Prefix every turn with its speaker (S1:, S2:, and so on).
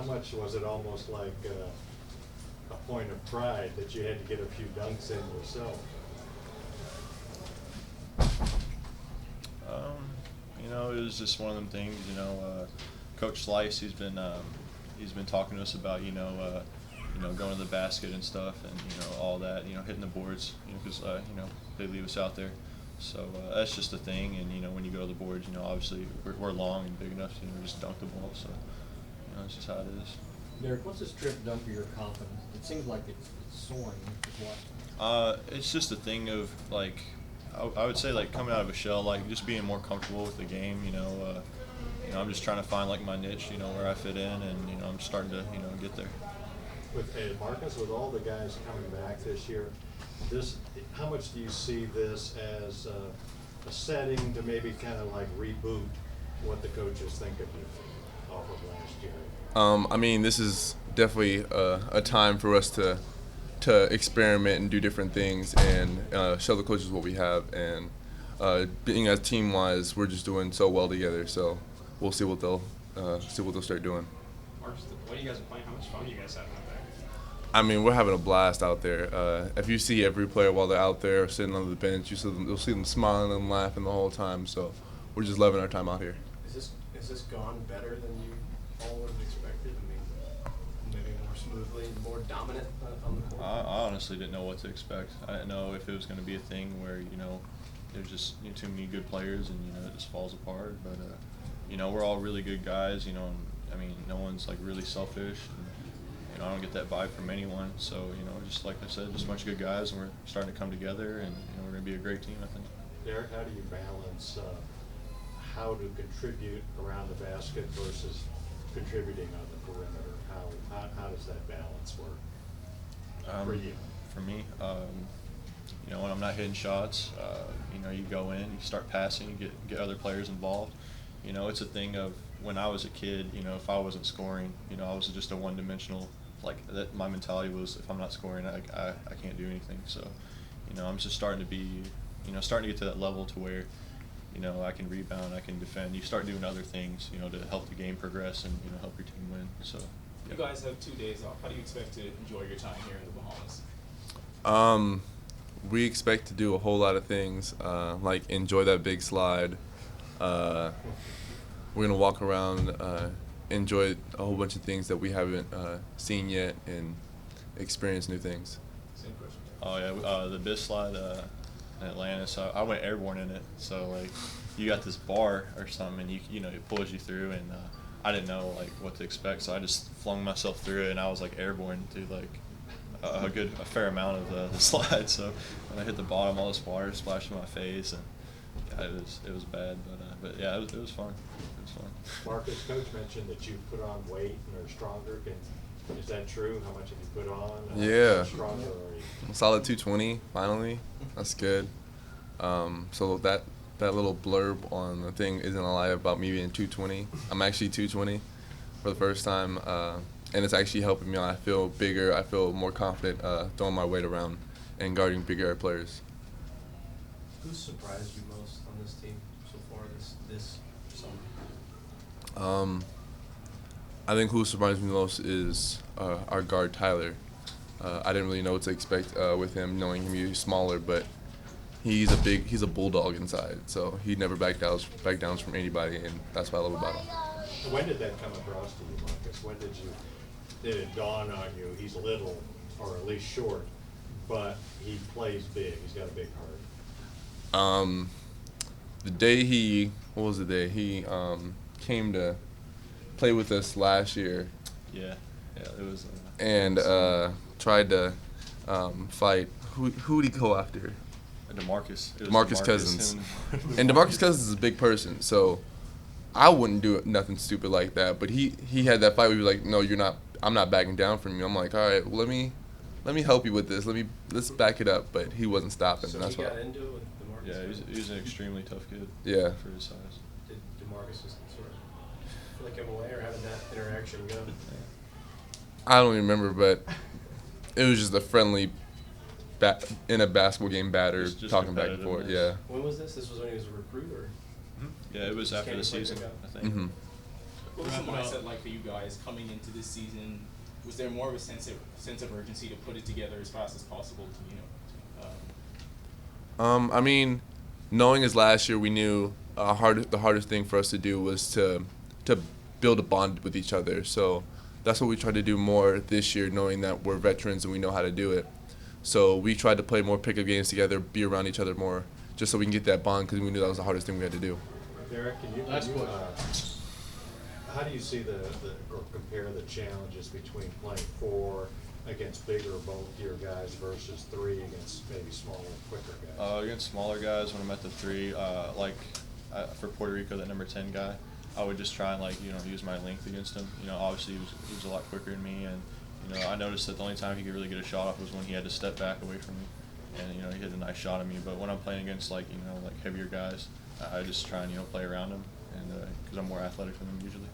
S1: much was it almost like a point of pride that you had to get a few dunks in yourself?
S2: It was just one of them things. Coach Slice, he's been talking to us about going to the basket and stuff, and all that, hitting the boards, because they leave us out there. So that's just a thing, and when you go to the boards, obviously we're long and big enough to just dunk the ball. So that's just how it is.
S3: Derek, what's this trip done for your confidence? It seems like it's soaring. Just watching.
S2: It's just a thing of like, I would say like coming out of a shell, like just being more comfortable with the game. I'm just trying to find like my niche, where I fit in, and I'm starting to get there.
S1: With Marcus, with all the guys coming back this year, how much do you see this as a setting to maybe kind of like reboot what the coaches think of you off of last year?
S4: This is definitely a time for us to experiment and do different things and show the coaches what we have. And being as team-wise, we're just doing so well together. So we'll see what they'll start doing.
S5: Marcus, when you guys are playing, how much fun are you guys having out there?
S4: We're having a blast out there. If you see every player while they're out there sitting on the bench, you'll see them smiling and laughing the whole time. So we're just loving our time out here.
S3: Is this gone better than you all would have expected? Maybe more smoothly, more dominant on the court?
S2: I honestly didn't know what to expect. I didn't know if it was going to be a thing where there's just too many good players and it just falls apart. But we're all really good guys. And, no one's like really selfish. And, I don't get that vibe from anyone. So just like I said, just a bunch of good guys, and we're starting to come together, and we're going to be a great team, I think.
S1: Derek, how do you balance how to contribute around the basket versus contributing on the perimeter? How does that balance work for you?
S2: For me, when I'm not hitting shots, you go in, you start passing, you get other players involved. It's a thing of when I was a kid, if I wasn't scoring, I was just a one-dimensional. Like that, my mentality was if I'm not scoring, I can't do anything. So, I'm just starting to be, starting to get to that level to where, I can rebound, I can defend. You start doing other things, to help the game progress and help your team win. So.
S5: You guys have 2 days off. How do you expect to enjoy your time here in the Bahamas?
S4: We expect to do a whole lot of things, like enjoy that big slide. We're gonna walk around, enjoy a whole bunch of things that we haven't seen yet, and experience new things.
S5: Same question.
S2: Oh yeah, the BIS slide in Atlanta. So I went airborne in it. So like, you got this bar or something, and it pulls you through, and I didn't know like what to expect, so I just flung myself through it, and I was like airborne through like a fair amount of the slide. So when I hit the bottom, all this water splashed in my face, and yeah, it was bad, but yeah, it was fun. It was fun.
S1: Marcus, Coach mentioned that you put on weight and are stronger. Is that true? How much have you put on?
S4: Yeah.
S1: How stronger are you?
S4: Solid 220 finally. That's good. So that little blurb on the thing isn't a lie about me being 220. I'm actually 220 for the first time, and it's actually helping me. I feel bigger. I feel more confident throwing my weight around and guarding bigger players.
S3: Who's surprised you most on this team so far this summer?
S4: I think who surprised me most is our guard Tyler. I didn't really know what to expect with him, knowing him he's smaller, but he's a bulldog inside. So he never back downs from anybody, and that's what I love about him.
S1: When did that come across to you, Marcus? Did it dawn on you? He's little, or at least short, but he plays big. He's got a big heart.
S4: The day he came to play with us last year.
S2: Yeah, it was.
S4: And tried to fight. Who did he go after?
S2: DeMarcus.
S4: DeMarcus Cousins. And DeMarcus Cousins is a big person, so I wouldn't do nothing stupid like that. But he had that fight where he was like, "No, you're not. I'm not backing down from you." I'm like, "All right, well, let me help you with this. Let's back it up." But he wasn't stopping.
S3: So
S4: that's
S3: he got
S4: why.
S3: into it with DeMarcus.
S2: Yeah, he's an extremely tough kid.
S4: Yeah.
S2: For his size.
S3: Did DeMarcus just sort of flick him away, or how did that interaction go?
S4: I don't even remember, but it was just a friendly, in a basketball game, batter
S2: Just
S4: talking back and forth.
S2: competitiveness.
S4: Yeah.
S3: When was this? This was when he was a recruit, or?
S2: Yeah, it was after the season, I think.
S4: Mm-hmm.
S5: What was the
S6: Wrap it up.
S5: mindset like for you guys coming into this season? Was there more of a sense of urgency to put it together as fast as possible
S4: I mean, knowing as last year, we knew the hardest thing for us to do was to build a bond with each other. So that's what we tried to do more this year, knowing that we're veterans and we know how to do it. So we tried to play more pickup games together, be around each other more, just so we can get that bond, because we knew that was the hardest thing we had to do.
S1: Derek, can you,
S6: Last question.
S1: how do you see or compare the challenges between playing 4 against bigger, bulkier guys versus 3 against maybe smaller, quicker guys?
S2: Against smaller guys, when I'm at the 3, for Puerto Rico, that number 10 guy, I would just try and use my length against him. Obviously he was a lot quicker than me, and I noticed that the only time he could really get a shot off was when he had to step back away from me, and he hit a nice shot at me. But when I'm playing against heavier guys, I just try and play around him, and because I'm more athletic than him usually.